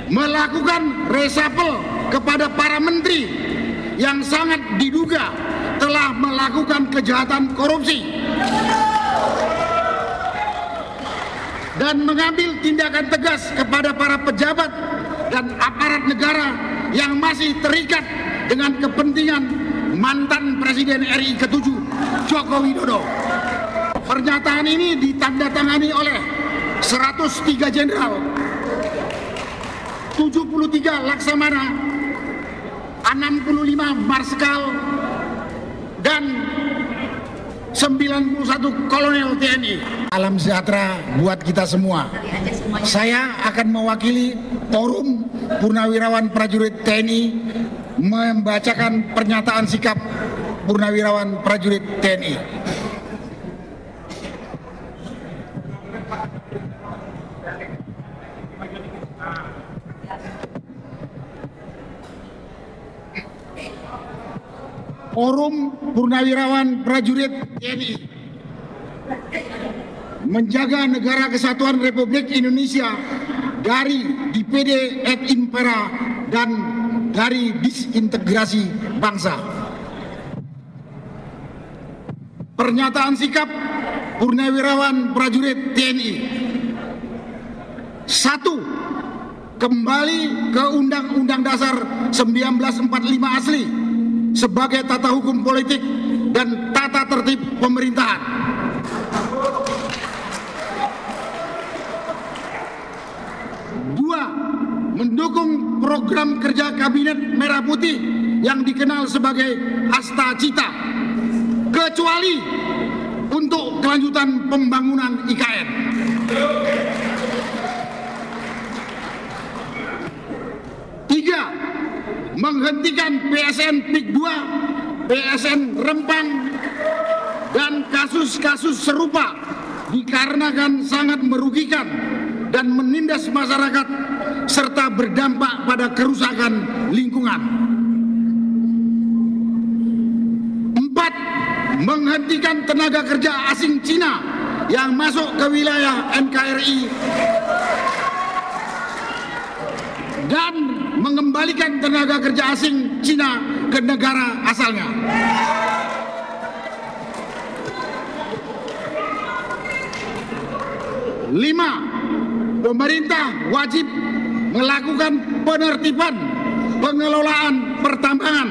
melakukan reshuffle kepada para menteri yang sangat diduga telah melakukan kejahatan korupsi dan mengambil tindakan tegas kepada para pejabat dan aparat negara yang masih terikat dengan kepentingan mantan Presiden RI ke-7 Joko Widodo. Pernyataan ini ditandatangani oleh 103 jenderal, 73 laksamana, 65 marskal, dan 91 kolonel TNI. Alam sejahtera buat kita semua. Saya akan mewakili Forum Purnawirawan Prajurit TNI membacakan pernyataan sikap Purnawirawan Prajurit TNI. Forum Purnawirawan Prajurit TNI menjaga negara kesatuan Republik Indonesia dari DPD et impera dan dari disintegrasi bangsa. Pernyataan sikap Purnawirawan Prajurit TNI. 1. Kembali ke Undang-Undang Dasar 1945 asli sebagai tata hukum politik dan tata tertib pemerintahan. 2. Mendukung program kerja Kabinet Merah Putih yang dikenal sebagai Asta Cita, kecuali untuk kelanjutan pembangunan IKN. 3. Menghentikan PSN PIK 2, PSN Rempang, dan kasus-kasus serupa dikarenakan sangat merugikan dan menindas masyarakat serta berdampak pada kerusakan lingkungan. 4. Menghentikan tenaga kerja asing Cina yang masuk ke wilayah NKRI dan mengembalikan tenaga kerja asing Cina ke negara asalnya. 5. Pemerintah wajib melakukan penertiban pengelolaan pertambangan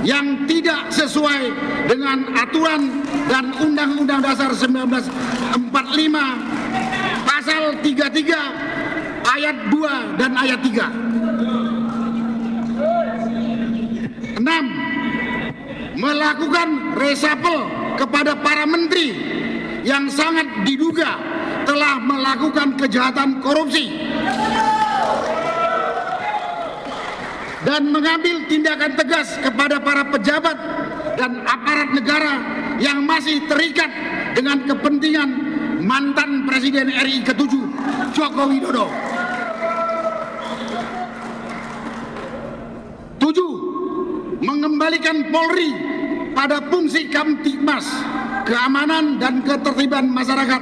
yang tidak sesuai dengan aturan dan Undang-Undang Dasar 1945 pasal 33 ayat 2 dan ayat 3. 6. Melakukan reshuffle kepada para menteri yang sangat diduga telah melakukan kejahatan korupsi dan mengambil tindakan tegas kepada para pejabat dan aparat negara yang masih terikat dengan kepentingan mantan Presiden RI ke-7 Joko Widodo. 7. Mengembalikan Polri pada fungsi Kamtibmas, keamanan dan ketertiban masyarakat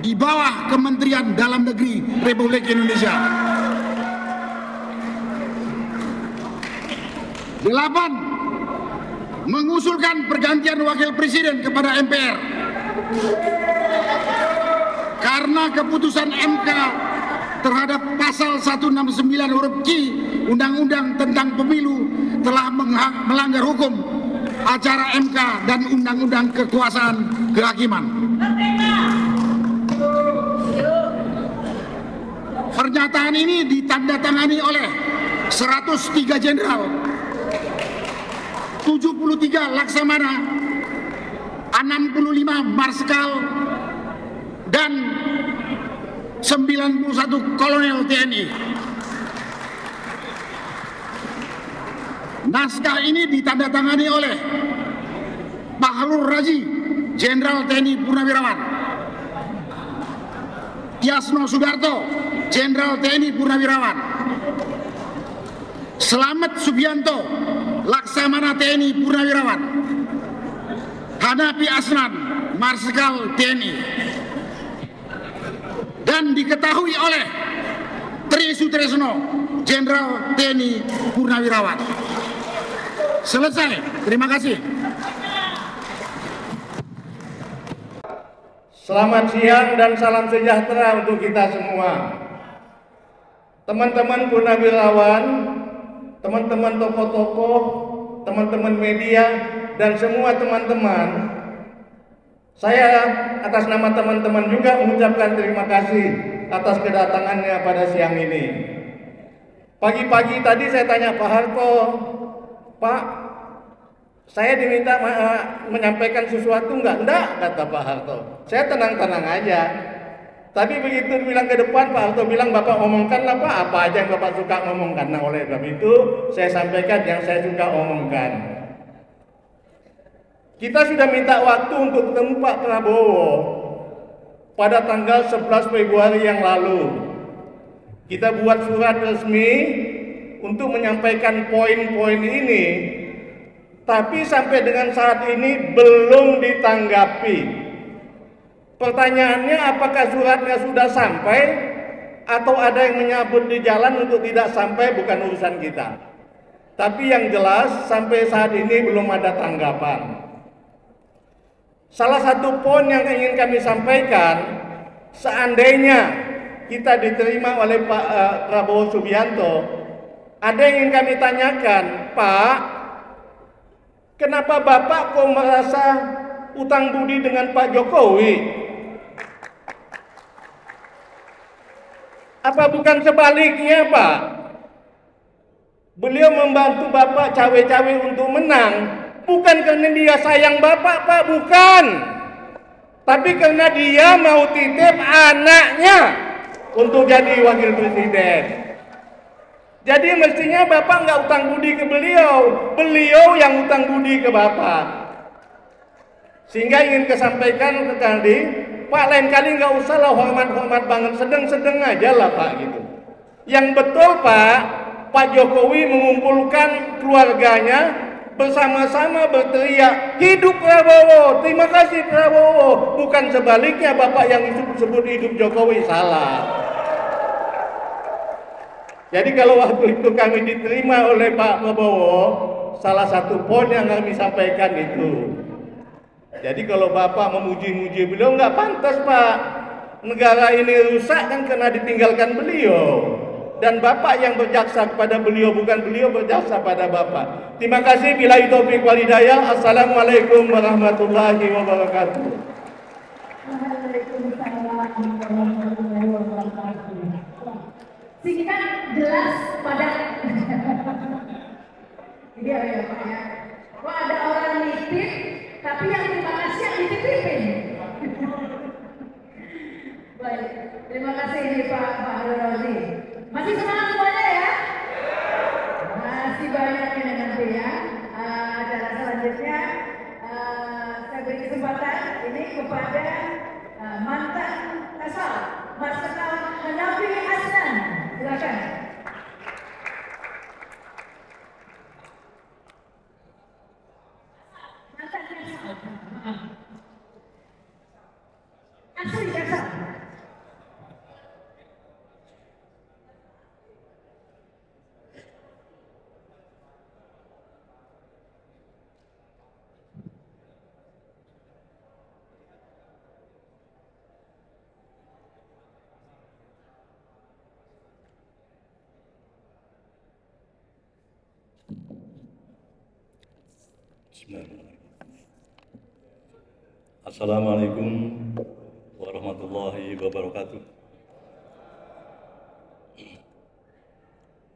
di bawah Kementerian Dalam Negeri Republik Indonesia. 8. Mengusulkan pergantian wakil presiden kepada MPR karena keputusan MK terhadap pasal 169 huruf Q Undang-Undang tentang Pemilu telah melanggar hukum acara MK dan Undang-Undang Kekuasaan Kehakiman. Pernyataan ini ditandatangani oleh 103 jenderal, 73 laksamana, 65 marskal, dan 91 kolonel TNI. Naskah ini ditandatangani oleh Bahrul Razi, Jenderal TNI Purnawirawan, Tiasno Sudarto, Jenderal TNI Purnawirawan, Slamet Subianto, Laksamana TNI Purnawirawan, Hanafi Asnan, Marskal TNI. Dan diketahui oleh Tri Sutresno, Jenderal TNI Purnawirawan. Selesai. Terima kasih. Selamat siang dan salam sejahtera untuk kita semua. Teman-teman purnawirawan, teman-teman tokoh-tokoh, teman-teman media, dan semua teman-teman, saya atas nama teman-teman juga mengucapkan terima kasih atas kedatangannya pada siang ini. Pagi-pagi tadi saya tanya Pak Harto, Pak, saya diminta menyampaikan sesuatu enggak? Enggak, kata Pak Harto. Saya tenang-tenang aja. Tapi begitu bilang ke depan, Pak Harto bilang, Bapak omongkanlah Pak, apa aja yang Bapak suka ngomongkan. Nah, oleh sebab itu saya sampaikan yang saya suka omongkan. Kita sudah minta waktu untuk ketemu Pak Prabowo pada tanggal 11 Februari yang lalu. Kita buat surat resmi untuk menyampaikan poin-poin ini, tapi sampai dengan saat ini belum ditanggapi. Pertanyaannya, apakah suratnya sudah sampai atau ada yang menyabut di jalan untuk tidak sampai, bukan urusan kita. Tapi yang jelas sampai saat ini belum ada tanggapan. Salah satu poin yang ingin kami sampaikan, seandainya kita diterima oleh Pak Prabowo Subianto, ada yang ingin kami tanyakan, Pak, kenapa Bapak kok merasa utang budi dengan Pak Jokowi? Apa bukan sebaliknya, Pak? Beliau membantu Bapak cawe-cawe untuk menang, bukan karena dia sayang Bapak, Pak, bukan. Tapi karena dia mau titip anaknya untuk jadi wakil presiden. Jadi mestinya Bapak nggak utang budi ke beliau, beliau yang utang budi ke Bapak. Sehingga ingin kesampaikan ke tadi, Pak, lain kali nggak usah lah hormat-hormat banget, sedang-sedang aja lah Pak gitu. Yang betul Pak Jokowi mengumpulkan keluarganya bersama-sama berteriak, hidup Prabowo, terima kasih Prabowo. Bukan sebaliknya, Bapak yang sebut hidup Jokowi, salah. Jadi kalau waktu itu kami diterima oleh Pak Prabowo, salah satu poin yang kami sampaikan itu. Jadi kalau Bapak memuji-muji beliau, nggak pantas Pak. Negara ini rusak kan karena ditinggalkan beliau. Dan Bapak yang berjaksa kepada beliau, bukan beliau berjaksa pada Bapak. Terima kasih. Billahi taufiq wal hidayah. Assalamualaikum warahmatullahi wabarakatuh. Waalaikumsalam warahmatullahi wabarakatuh. Singkat, jelas, padat. Ini ya Pak ya. Kok ada orang nitip, tapi yang terima kasih yang dititipin. Baik, terima kasih ini Pak Harun Rozi. Masih semangat semuanya ya? Masih banyak ini nanti ya. Acara selanjutnya saya beri kesempatan ini kepada mantan Kasal, Mas Kasal Hanafi Asnan. Silakan. Mantan Kasal. Asli Kasal. Assalamualaikum warahmatullahi wabarakatuh.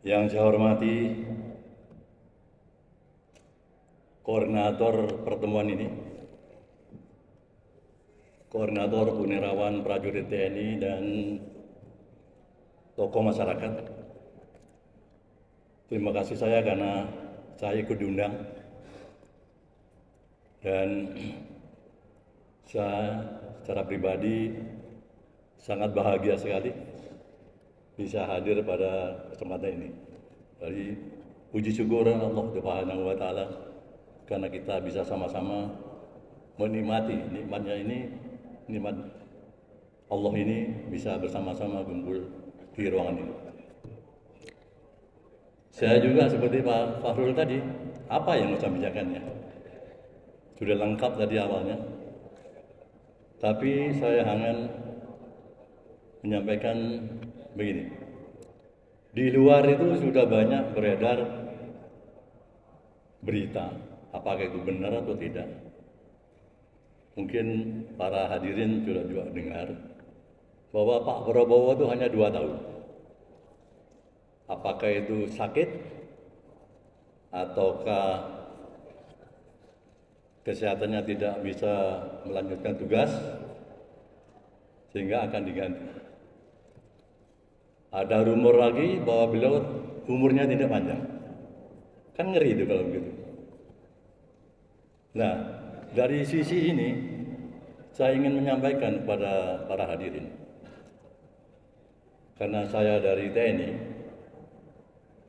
Yang saya hormati koordinator pertemuan ini, koordinator Purnawirawan Prajurit TNI dan tokoh masyarakat. Terima kasih saya karena saya ikut diundang. Dan saya secara pribadi sangat bahagia sekali bisa hadir pada kesempatan ini. Jadi puji syukur Allah Subhanahu wa Ta'ala karena kita bisa sama-sama menikmati nikmatnya ini, nikmat Allah ini bisa bersama-sama kumpul di ruangan ini. Saya juga seperti Pak Fahrul tadi, apa yang mau saya bicarakannya? Sudah lengkap tadi awalnya. Tapi saya hanya menyampaikan begini. Di luar itu sudah banyak beredar berita, apakah itu benar atau tidak. Mungkin para hadirin sudah juga dengar bahwa Pak Prabowo itu hanya 2 tahun. Apakah itu sakit ataukah kesehatannya tidak bisa melanjutkan tugas sehingga akan diganti. Ada rumor lagi bahwa beliau umurnya tidak panjang. Kan ngeri itu kalau begitu. Nah, dari sisi ini saya ingin menyampaikan kepada para hadirin. Karena saya dari TNI,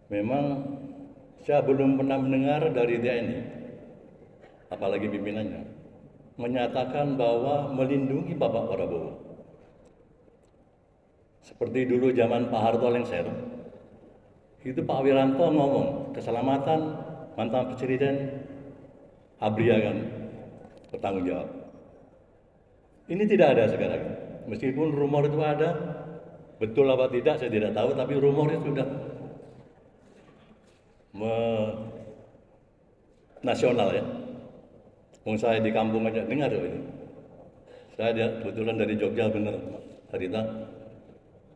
memang saya belum pernah mendengar dari TNI, apalagi pimpinannya, menyatakan bahwa melindungi Bapak Prabowo. Seperti dulu zaman Pak Harto lengser, itu Pak Wiranto ngomong, keselamatan mantan presiden ABRI akan bertanggung jawab. Ini tidak ada sekarang. Meskipun rumor itu ada, betul apa tidak saya tidak tahu, tapi rumornya sudah nasional ya. Saya di kampung aja dengar ini. Saya kebetulan dari Jogja bener, Harita.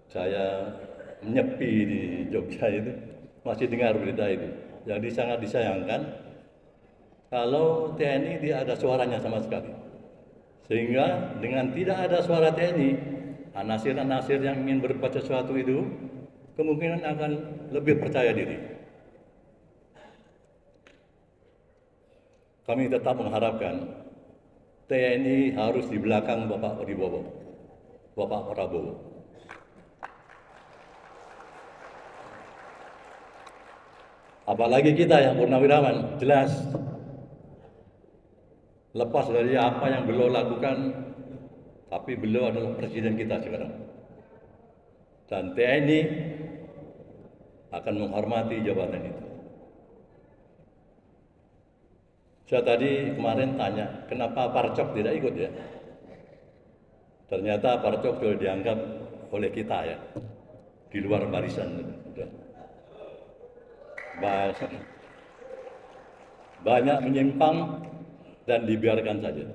Saya menyepi di Jogja itu masih dengar berita itu. Jadi sangat disayangkan kalau TNI tidak ada suaranya sama sekali. Sehingga dengan tidak ada suara TNI, anasir-anasir yang ingin berbuat sesuatu itu kemungkinan akan lebih percaya diri. Kami tetap mengharapkan TNI harus di belakang Bapak Prabowo. Apalagi kita yang purnawirawan, jelas lepas dari apa yang beliau lakukan, tapi beliau adalah presiden kita sekarang. Dan TNI akan menghormati jabatan itu. Saya tadi kemarin tanya, kenapa Parcok tidak ikut ya? Ternyata Parcok sudah dianggap oleh kita ya, di luar barisan. Banyak menyimpang dan dibiarkan saja.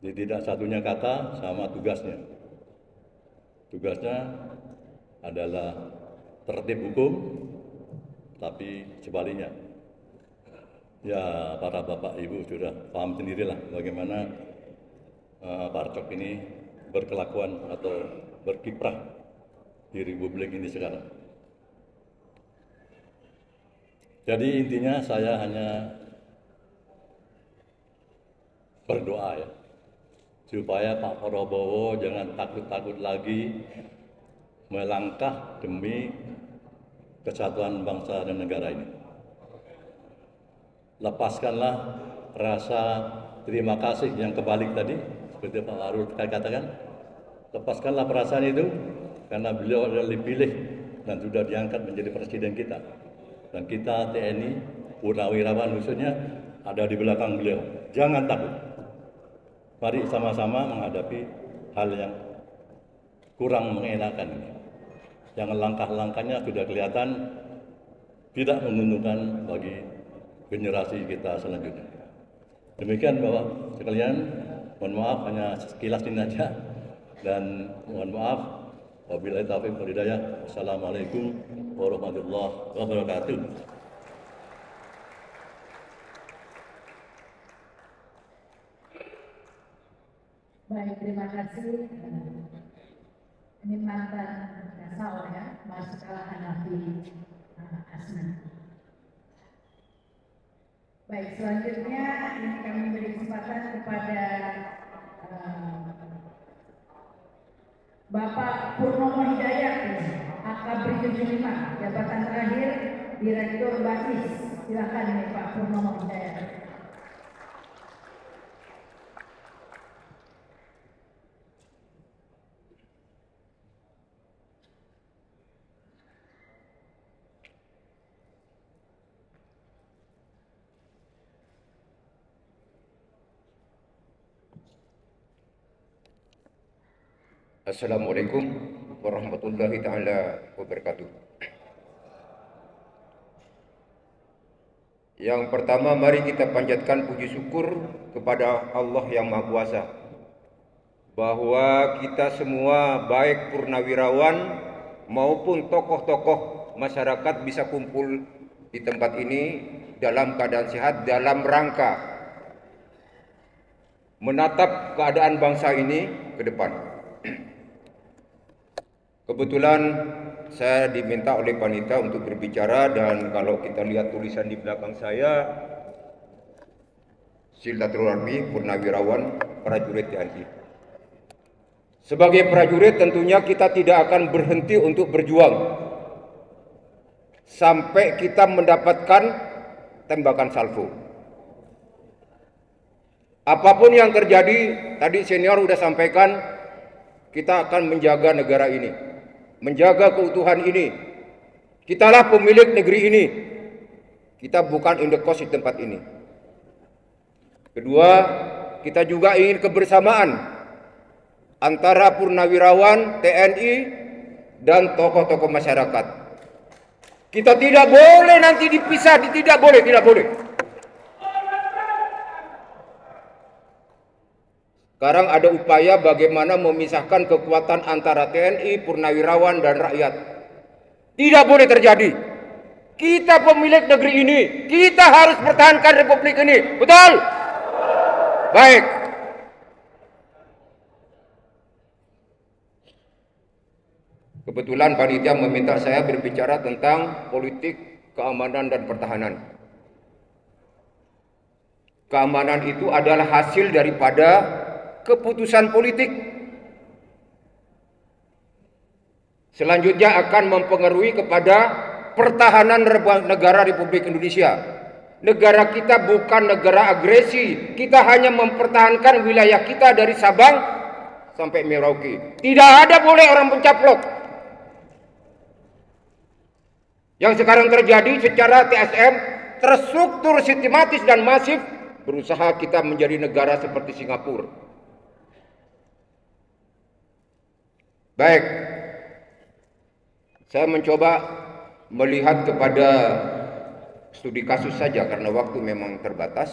Jadi tidak satunya kata sama tugasnya. Tugasnya adalah tertib hukum, tapi sebaliknya. Ya para bapak ibu sudah paham sendirilah bagaimana Parcok ini berkelakuan atau berkiprah di Republik ini sekarang. Jadi intinya saya hanya berdoa ya, supaya Pak Prabowo jangan takut-takut lagi melangkah demi kesatuan bangsa dan negara ini. Lepaskanlah rasa terima kasih yang kebalik tadi, seperti Pak Fahrul katakan. Lepaskanlah perasaan itu, karena beliau adalah dipilih dan sudah diangkat menjadi presiden kita. Dan kita TNI, purnawirawan khususnya, ada di belakang beliau. Jangan takut. Mari sama-sama menghadapi hal yang kurang mengenakan ini. Yang langkah-langkahnya sudah kelihatan tidak menguntungkan bagi generasi kita selanjutnya. Demikian Bapak sekalian, mohon maaf hanya sekilas ini aja, dan mohon maaf wabillahi taufiq wal hidayah. Assalamualaikum warahmatullahi wabarakatuh. Baik, terima kasih. Ini mantan Kasau ya, Marsikal Hanafi Asna. Baik, selanjutnya ini kami beri kesempatan kepada Bapak Purnomo Hidayat, Akabri 75, jabatan terakhir Direktur Basis. Silakan ini Pak Purnomo Hidayat. Assalamualaikum warahmatullahi taala wabarakatuh. Yang pertama, mari kita panjatkan puji syukur kepada Allah yang Maha Kuasa bahwa kita semua, baik purnawirawan maupun tokoh-tokoh masyarakat, bisa kumpul di tempat ini dalam keadaan sehat, dalam rangka menatap keadaan bangsa ini ke depan. Kebetulan saya diminta oleh panitia untuk berbicara, dan kalau kita lihat tulisan di belakang saya, Silaturahmi Purnawirawan Prajurit TNI. Sebagai prajurit tentunya kita tidak akan berhenti untuk berjuang sampai kita mendapatkan tembakan salvo. Apapun yang terjadi, tadi senior sudah sampaikan, kita akan menjaga negara ini, menjaga keutuhan ini. Kitalah pemilik negeri ini. Kita bukan indekos di tempat ini. Kedua, kita juga ingin kebersamaan antara purnawirawan TNI dan tokoh-tokoh masyarakat. Kita tidak boleh nanti dipisah, tidak boleh. Sekarang ada upaya bagaimana memisahkan kekuatan antara TNI, purnawirawan, dan rakyat. Tidak boleh terjadi. Kita pemilik negeri ini, kita harus pertahankan republik ini. Betul? Baik. Kebetulan panitia meminta saya berbicara tentang politik, keamanan, dan pertahanan. Keamanan itu adalah hasil daripada keputusan politik. Selanjutnya akan mempengaruhi kepada pertahanan negara Republik Indonesia. Negara kita bukan negara agresi. Kita hanya mempertahankan wilayah kita dari Sabang sampai Merauke. Tidak ada boleh orang mencaplok. Yang sekarang terjadi secara TSM, terstruktur, sistematis, dan masif, berusaha kita menjadi negara seperti Singapura. Baik, saya mencoba melihat kepada studi kasus saja karena waktu memang terbatas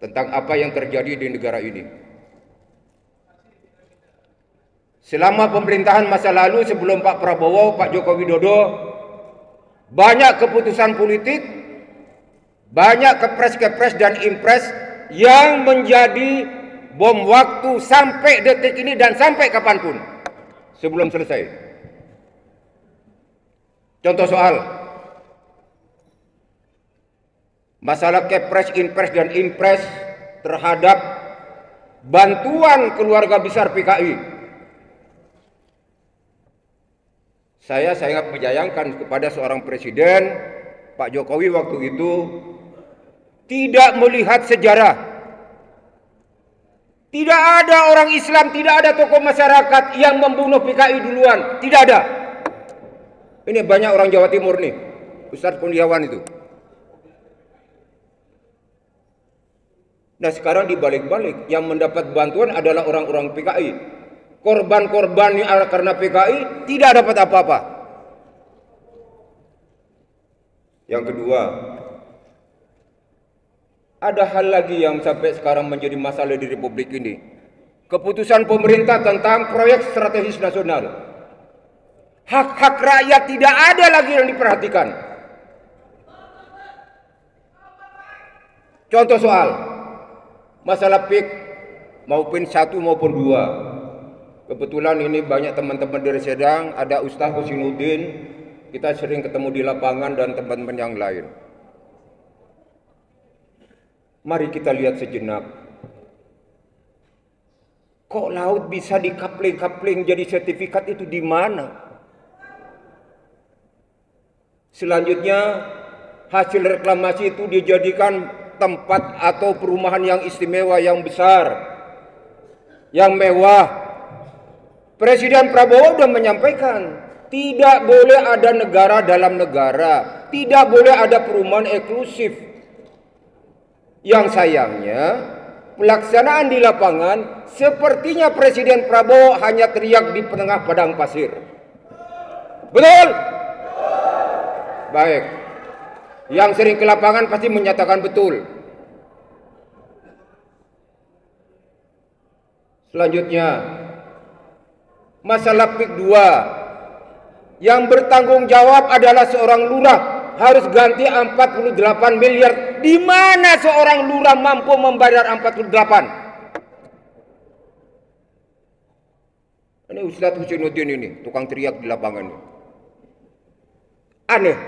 tentang apa yang terjadi di negara ini. Selama pemerintahan masa lalu sebelum Pak Prabowo, Pak Joko Widodo, banyak keputusan politik, banyak kepres-kepres dan impres yang menjadi bom waktu sampai detik ini dan sampai kapanpun sebelum selesai. Contoh soal masalah kepres, impres, dan impres terhadap bantuan keluarga besar PKI. Saya sangat menyayangkan kepada seorang presiden, Pak Jokowi waktu itu, tidak melihat sejarah. Tidak ada orang Islam, tidak ada tokoh masyarakat yang membunuh PKI duluan. Tidak ada. Ini banyak orang Jawa Timur nih, Ustadz Kurniawan itu. Nah sekarang dibalik-balik, yang mendapat bantuan adalah orang-orang PKI. Korban-korban yang karena PKI tidak dapat apa-apa. Yang kedua, ada hal lagi yang sampai sekarang menjadi masalah di Republik ini. Keputusan pemerintah tentang proyek strategis nasional. Hak-hak rakyat tidak ada lagi yang diperhatikan. Contoh soal masalah PIK maupun 1 maupun 2. Kebetulan ini banyak teman-teman dari Sedang, ada Ustaz Husinuddin, kita sering ketemu di lapangan dan teman-teman yang lain. Mari kita lihat sejenak. Kok laut bisa dikapling-kapling jadi sertifikat itu di mana? Selanjutnya, hasil reklamasi itu dijadikan tempat atau perumahan yang istimewa, yang besar, yang mewah. Presiden Prabowo sudah menyampaikan, tidak boleh ada negara dalam negara, tidak boleh ada perumahan eksklusif. Yang sayangnya, pelaksanaan di lapangan sepertinya Presiden Prabowo hanya teriak di tengah padang pasir. Betul? Baik. Yang sering ke lapangan pasti menyatakan betul. Selanjutnya, masalah PIK 2. Yang bertanggung jawab adalah seorang lurah, harus ganti 48 miliar. Di mana seorang lurah mampu membayar 48? Ini Ustadz Husinuddin ini, tukang teriak di lapangan ini. Aneh.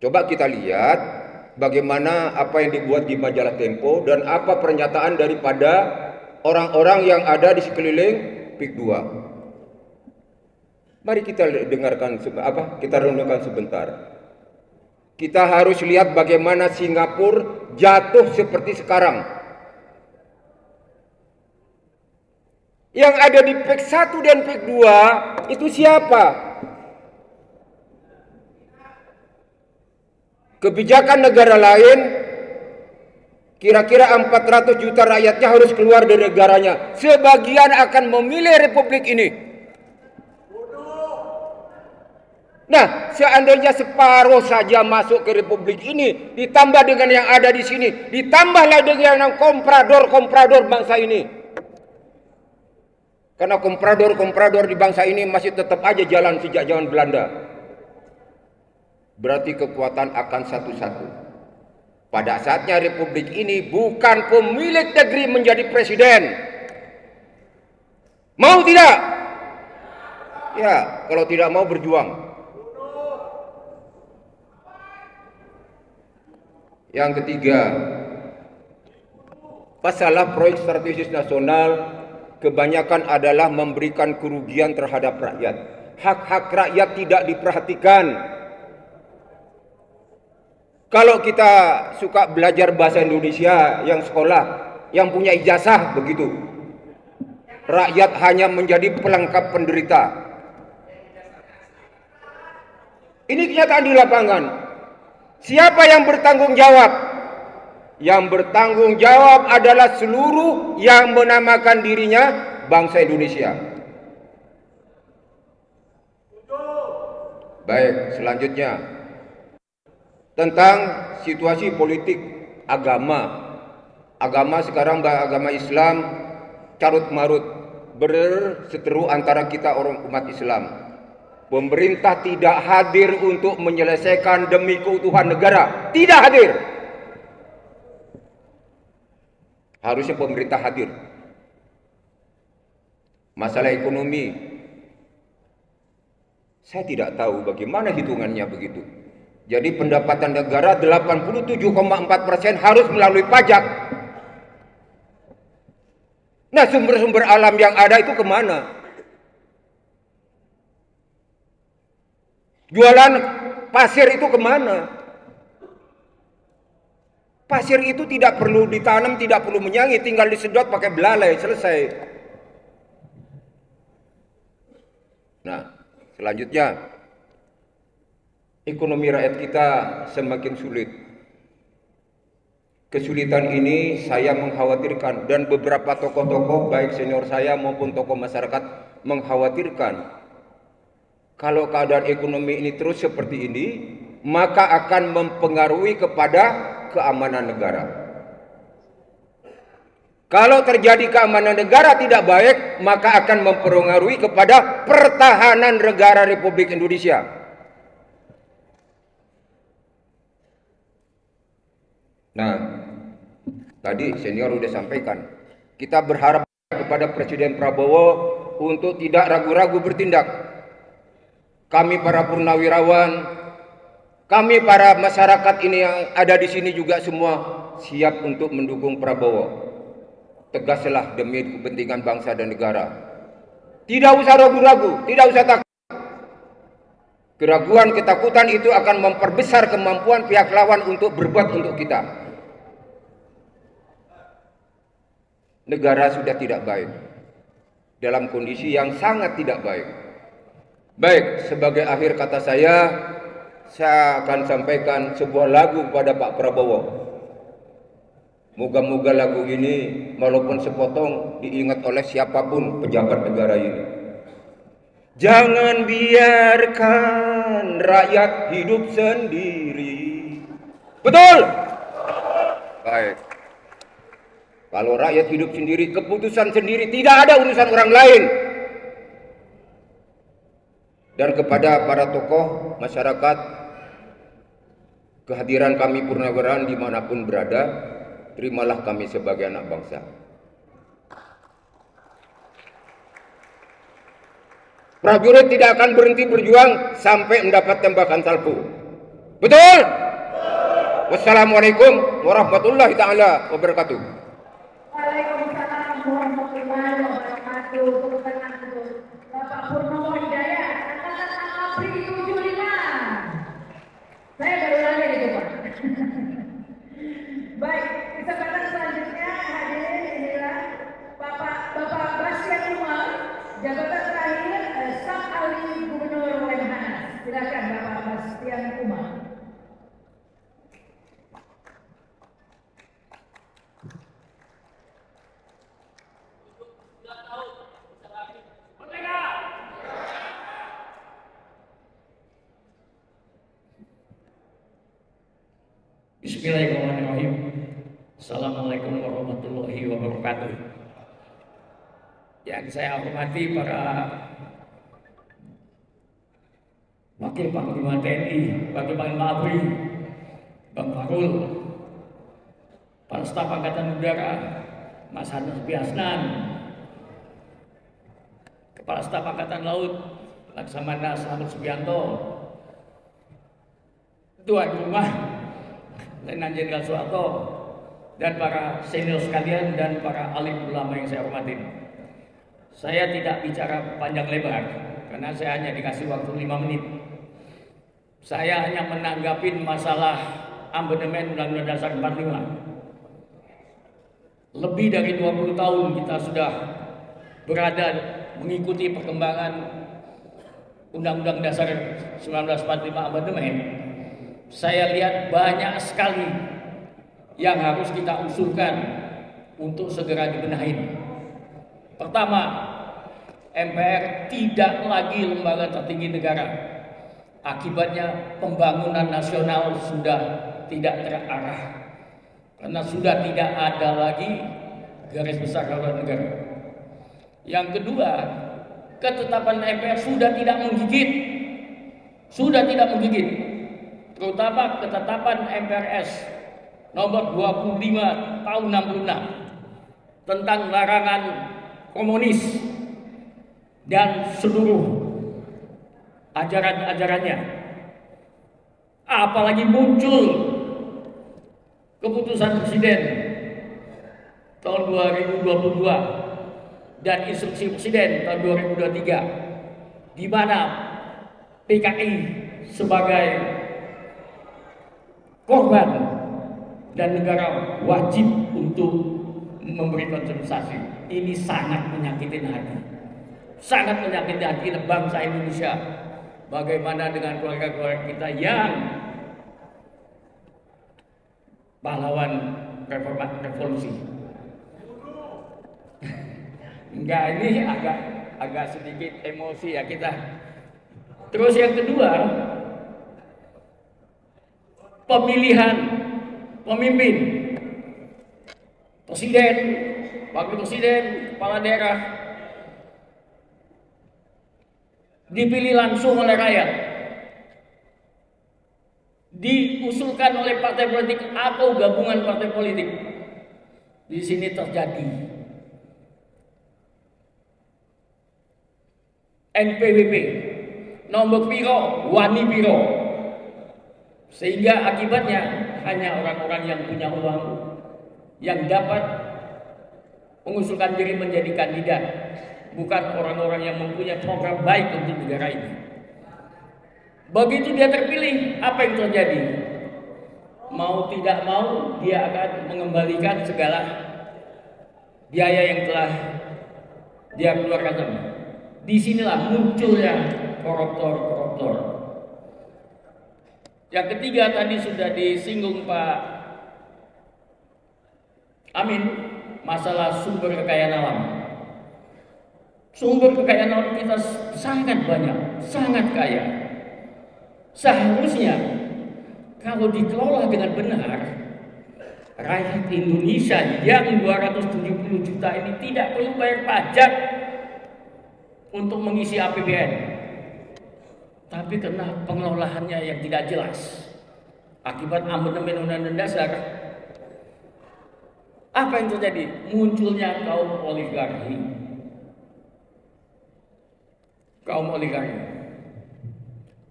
Coba kita lihat bagaimana apa yang dibuat di majalah Tempo dan apa pernyataan daripada orang-orang yang ada di sekeliling PIK 2. Mari kita dengarkan kita renungkan sebentar. Kita harus lihat bagaimana Singapura jatuh seperti sekarang. Yang ada di PIK 1 dan PIK 2 itu siapa? Kebijakan negara lain, kira-kira 400 juta rakyatnya harus keluar dari negaranya. Sebagian akan memilih republik ini. Nah, seandainya separuh saja masuk ke republik ini, ditambah dengan yang ada di sini, ditambahlah dengan komprador bangsa ini. Karena komprador di bangsa ini masih tetap aja jalan sejak zaman Belanda. Berarti kekuatan akan satu-satu. Pada saatnya republik ini bukan pemilik negeri menjadi presiden. Mau tidak? Ya, kalau tidak mau berjuang. Yang ketiga, masalah proyek strategis nasional kebanyakan adalah memberikan kerugian terhadap rakyat. Hak-hak rakyat tidak diperhatikan. Kalau kita suka belajar bahasa Indonesia yang sekolah, yang punya ijazah begitu, rakyat hanya menjadi pelengkap penderita. Ini kenyataan di lapangan. Siapa yang bertanggung jawab? Yang bertanggung jawab adalah seluruh yang menamakan dirinya bangsa Indonesia. Baik, selanjutnya tentang situasi politik agama. Agama sekarang agama Islam carut marut, berseteru antara kita orang umat Islam. Pemerintah tidak hadir untuk menyelesaikan demi keutuhan negara. Tidak hadir. Harusnya pemerintah hadir. Masalah ekonomi, saya tidak tahu bagaimana hitungannya begitu. Jadi pendapatan negara 87,4% harus melalui pajak. Nah, sumber-sumber alam yang ada itu kemana? Jualan pasir itu kemana? Pasir itu tidak perlu ditanam, tidak perlu menyangi, tinggal disedot pakai belalai, selesai. Nah, selanjutnya, ekonomi rakyat kita semakin sulit. Kesulitan ini saya mengkhawatirkan dan beberapa tokoh-tokoh baik senior saya maupun tokoh masyarakat mengkhawatirkan. Kalau keadaan ekonomi ini terus seperti ini, maka akan mempengaruhi kepada keamanan negara. Kalau terjadi keamanan negara tidak baik, maka akan mempengaruhi kepada pertahanan negara Republik Indonesia. Nah, tadi senior sudah sampaikan, kita berharap kepada Presiden Prabowo untuk tidak ragu-ragu bertindak. Kami para purnawirawan, kami para masyarakat ini yang ada di sini juga semua siap untuk mendukung Prabowo. Tegaslah demi kepentingan bangsa dan negara. Tidak usah ragu-ragu, tidak usah takut. Keraguan, ketakutan itu akan memperbesar kemampuan pihak lawan untuk berbuat untuk kita. Negara sudah tidak baik, dalam kondisi yang sangat tidak baik. Baik, sebagai akhir kata saya akan sampaikan sebuah lagu kepada Pak Prabowo. Moga-moga lagu ini walaupun sepotong diingat oleh siapapun pejabat negara ini. Jangan biarkan rakyat hidup sendiri. Betul? Baik. Kalau rakyat hidup sendiri, keputusan sendiri, tidak ada urusan orang lain. Dan kepada para tokoh masyarakat, kehadiran kami Purnaweran dimanapun berada, terimalah kami sebagai anak bangsa. Prajurit tidak akan berhenti berjuang sampai mendapat tembakan salvo. Betul? Wassalamualaikum warahmatullahi taala wabarakatuh. Waalaikumsalam warahmatullahi wabarakatuh. Tepuk tangan untuk Bapak Purnomo Hidayat, Angkatan ABRI 75. Saya baru lagi nih Pak. Baik, kesempatan selanjutnya hadirin inilah Bapak Bastian Umar, jabatan terakhir Staf Ahli Gubernur Lemhanas. Silakan Bapak Bastian Umar. Bismillahirrahmanirrahim. Assalamualaikum warahmatullahi wabarakatuh. Yang saya hormati para Wakil Panglima TNI, Wakil Panglima ABRI, Bang Farul, para staf Angkatan Udara, Mas Hanas Biasnan, Kepala Staf Angkatan Laut, Laksamana Selamat Subianto, Tuan Rumah Letnan Jenderal Soeharto, dan para senior sekalian dan para alim ulama yang saya hormati. Saya tidak bicara panjang lebar karena saya hanya dikasih waktu 5 menit. Saya hanya menanggapi masalah amandemen Undang-Undang Dasar 45. Lebih dari 20 tahun kita sudah berada mengikuti perkembangan Undang-Undang Dasar 1945 amandemen. Saya lihat banyak sekali yang harus kita usulkan untuk segera dibenahi. Pertama, MPR tidak lagi lembaga tertinggi negara. Akibatnya pembangunan nasional sudah tidak terarah karena sudah tidak ada lagi garis besar haluan negara. Yang kedua, ketetapan MPR sudah tidak menggigit. Terutama ketetapan MPRS nomor 25 tahun 66 tentang larangan komunis dan seluruh ajaran-ajarannya. Apalagi muncul keputusan Presiden tahun 2022 dan instruksi Presiden tahun 2023 di mana PKI sebagai korban dan negara wajib untuk memberi kompensasi. Ini sangat menyakiti hati. Sangat menyakiti hati bangsa Indonesia. Bagaimana dengan keluarga-keluarga kita yang pahlawan revolusi? Enggak, ini agak sedikit emosi ya kita. Terus yang kedua, pemilihan pemimpin, presiden, wakil presiden, kepala daerah dipilih langsung oleh rakyat, diusulkan oleh partai politik atau gabungan partai politik. Di sini terjadi NPWP, nomor piro, wani piro. Sehingga akibatnya hanya orang-orang yang punya uang yang dapat mengusulkan diri menjadi kandidat, bukan orang-orang yang mempunyai program baik untuk negara ini. Begitu dia terpilih, apa yang terjadi? Mau tidak mau, dia akan mengembalikan segala biaya yang telah dia keluarkan. Disinilah munculnya koruptor-koruptor. Yang ketiga tadi sudah disinggung Pak Amin, masalah sumber kekayaan alam. Sumber kekayaan alam kita sangat banyak, sangat kaya. Seharusnya kalau dikelola dengan benar, rakyat Indonesia yang 270 juta ini tidak perlu bayar pajak untuk mengisi APBN. Tapi karena pengelolaannya yang tidak jelas, akibat amandemen Undang-Undang Dasar, apa yang terjadi? Munculnya kaum oligarki. Kaum oligarki.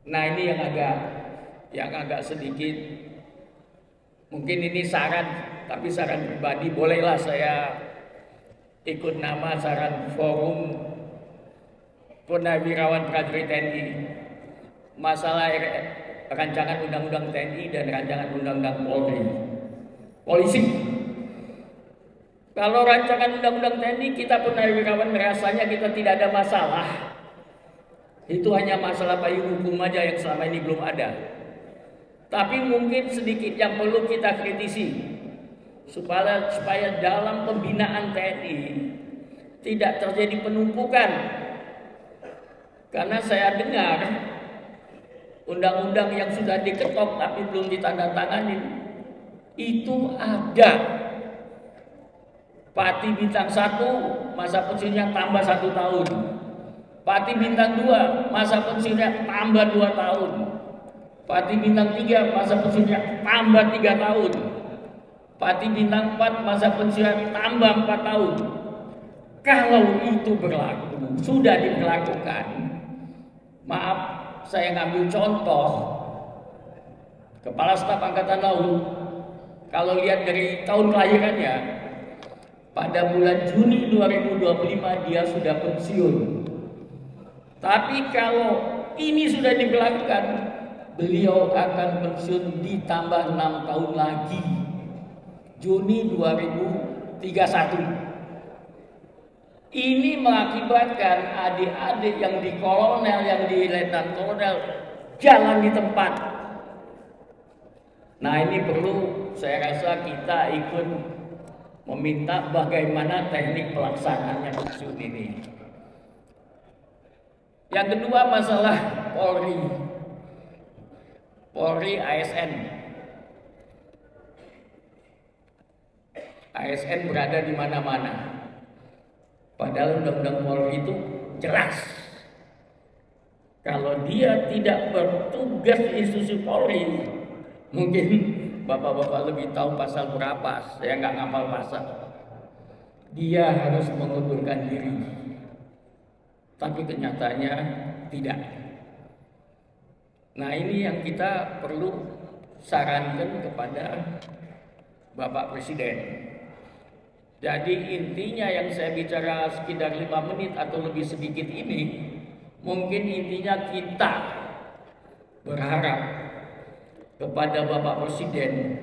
Nah, ini yang agak sedikit, mungkin ini saran, tapi saran pribadi, bolehlah saya ikut nama saran Forum Purnawirawan Prajurit TNI. Masalah rancangan undang-undang TNI dan rancangan undang-undang polisi. Kalau rancangan undang-undang TNI kita purnawirawan rasanya kita tidak ada masalah. Itu hanya masalah payung hukum aja yang selama ini belum ada. Tapi mungkin sedikit yang perlu kita kritisi supaya dalam pembinaan TNI tidak terjadi penumpukan. Karena saya dengar undang-undang yang sudah diketok tapi belum ditandatangani itu ada Pati bintang 1 masa pensiunnya tambah 1 tahun. Pati bintang 2 masa pensiunnya tambah 2 tahun. Pati bintang 3 masa pensiunnya tambah 3 tahun. Pati bintang 4 masa pensiunnya tambah 4 tahun. Kalau itu berlaku, sudah diberlakukan, maaf saya ngambil contoh Kepala Staf Angkatan Laut. Kalau lihat dari tahun kelahirannya, pada bulan Juni 2025 dia sudah pensiun. Tapi kalau ini sudah diberlakukan, beliau akan pensiun ditambah 6 tahun lagi, Juni 2031. Ini mengakibatkan adik-adik yang di kolonel, yang di letnan kolonel jalan di tempat. Nah, ini perlu saya rasa kita ikut meminta bagaimana teknik pelaksanaannya pensiun ini. Yang kedua masalah Polri. Polri ASN. ASN berada di mana-mana. Padahal undang-undang Polri itu jelas. Kalau dia tidak bertugas di institusi Polri, mungkin bapak-bapak lebih tahu pasal berapa, saya nggak ngapal pasal. Dia harus mengundurkan diri. Tapi kenyataannya tidak. Nah, ini yang kita perlu sarankan kepada Bapak Presiden. Jadi intinya yang saya bicara sekitar 5 menit atau lebih sedikit ini, mungkin intinya kita berharap kepada Bapak Presiden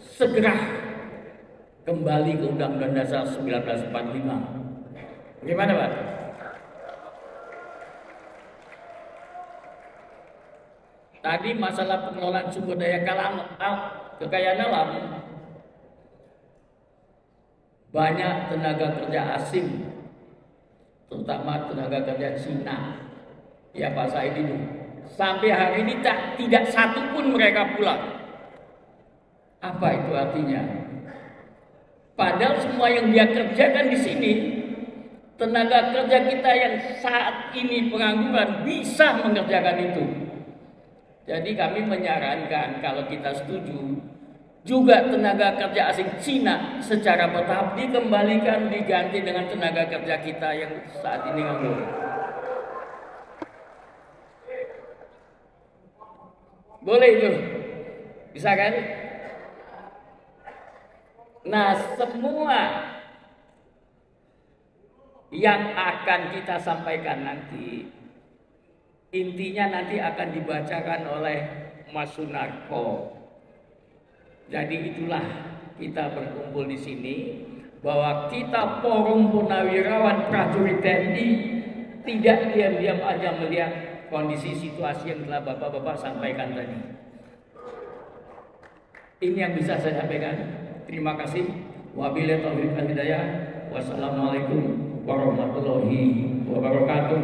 segera kembali ke Undang-Undang Dasar 1945. Bagaimana, Pak? Tadi masalah pengelolaan sumber daya kekayaan alam, banyak tenaga kerja asing, terutama tenaga kerja Cina, ya Pak Said itu, sampai hari ini tidak satu pun mereka pulang. Apa itu artinya? Padahal semua yang dia kerjakan di sini, tenaga kerja kita yang saat ini pengangguran bisa mengerjakan itu. Jadi kami menyarankan kalau kita setuju, juga tenaga kerja asing Cina secara bertahap dikembalikan, diganti dengan tenaga kerja kita yang saat ini nganggur. Boleh itu? Bisa kan? Nah, semua yang akan kita sampaikan nanti, intinya nanti akan dibacakan oleh Mas Sunarko. Jadi itulah kita berkumpul di sini, bahwa kita Forum Purnawirawan Prajurit TNI tidak diam-diam aja melihat kondisi situasi yang telah Bapak-Bapak sampaikan tadi. Ini yang bisa saya sampaikan. Terima kasih. Wabillahi taufiq wal hidayah. Wassalamualaikum warahmatullahi wabarakatuh.